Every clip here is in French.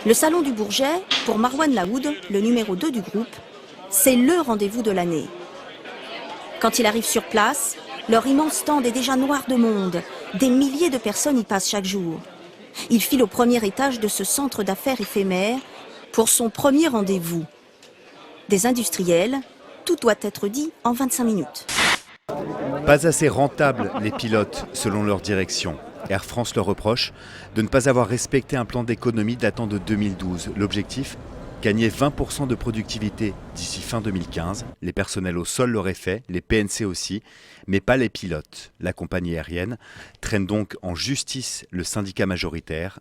Le Salon du Bourget, pour Marwan Laoud, le numéro 2 du groupe, c'est le rendez-vous de l'année. Quand il arrive sur place, leur immense stand est déjà noir de monde. Des milliers de personnes y passent chaque jour. Il file au premier étage de ce centre d'affaires éphémère pour son premier rendez-vous. Des industriels, tout doit être dit en 25 minutes. Pas assez rentables les pilotes, selon leur direction. Air France leur reproche de ne pas avoir respecté un plan d'économie datant de 2012. L'objectif, gagner 20% de productivité d'ici fin 2015. Les personnels au sol l'auraient fait, les PNC aussi, mais pas les pilotes. La compagnie aérienne traîne donc en justice le syndicat majoritaire.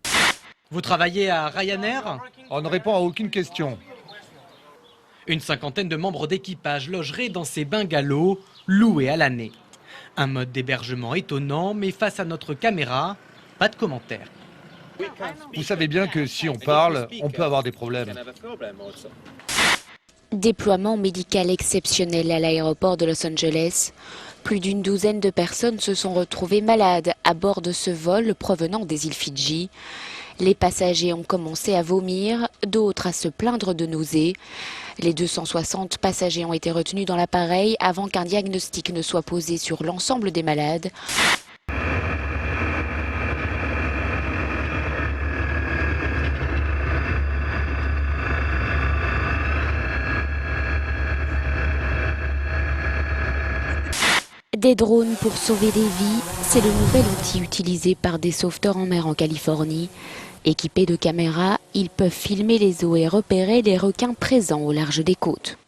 Vous travaillez à Ryanair ? On ne répond à aucune question. Une cinquantaine de membres d'équipage logeraient dans ces bungalows loués à l'année. Un mode d'hébergement étonnant, mais face à notre caméra, pas de commentaires. Vous savez bien que si on parle, on peut avoir des problèmes. Déploiement médical exceptionnel à l'aéroport de Los Angeles. Plus d'une douzaine de personnes se sont retrouvées malades à bord de ce vol provenant des îles Fidji. Les passagers ont commencé à vomir, d'autres à se plaindre de nausées. Les 260 passagers ont été retenus dans l'appareil avant qu'un diagnostic ne soit posé sur l'ensemble des malades. Des drones pour sauver des vies, c'est le nouvel outil utilisé par des sauveteurs en mer en Californie. Équipés de caméras, ils peuvent filmer les eaux et repérer les requins présents au large des côtes.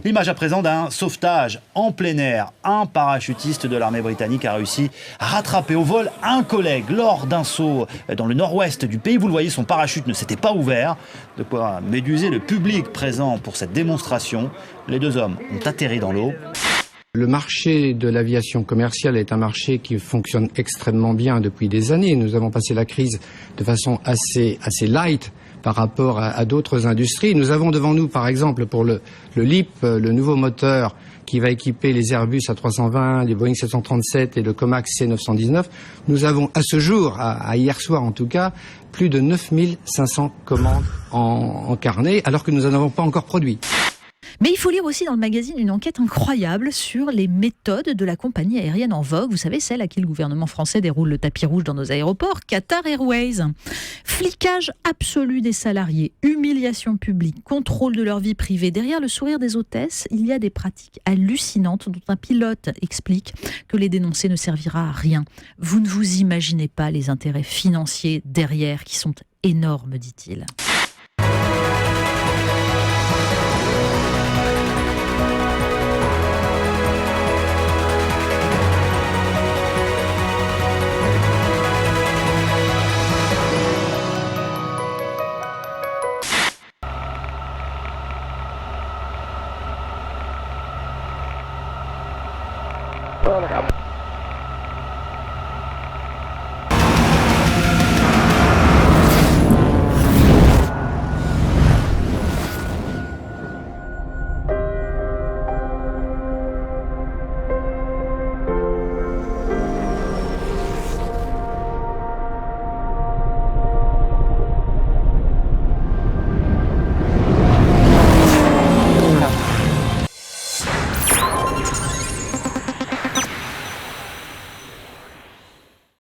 L'image à présent d'un sauvetage en plein air. Un parachutiste de l'armée britannique a réussi à rattraper au vol un collègue lors d'un saut dans le nord-ouest du pays. Vous le voyez, son parachute ne s'était pas ouvert. De quoi méduser le public présent pour cette démonstration. Les deux hommes ont atterri dans l'eau. Le marché de l'aviation commerciale est un marché qui fonctionne extrêmement bien depuis des années. Nous avons passé la crise de façon assez light par rapport à d'autres industries. Nous avons devant nous, par exemple, pour le LEAP, le nouveau moteur qui va équiper les Airbus A320, les Boeing 737 et le Comac C919. Nous avons à ce jour, à hier soir en tout cas, plus de 9500 commandes en carnet, alors que nous n'en avons pas encore produit. Mais il faut lire aussi dans le magazine une enquête incroyable sur les méthodes de la compagnie aérienne en vogue. Vous savez, celle à qui le gouvernement français déroule le tapis rouge dans nos aéroports, Qatar Airways. Flicage absolu des salariés, humiliation publique, contrôle de leur vie privée. Derrière le sourire des hôtesses, il y a des pratiques hallucinantes dont un pilote explique que les dénoncer ne servira à rien. Vous ne vous imaginez pas les intérêts financiers derrière qui sont énormes, dit-il.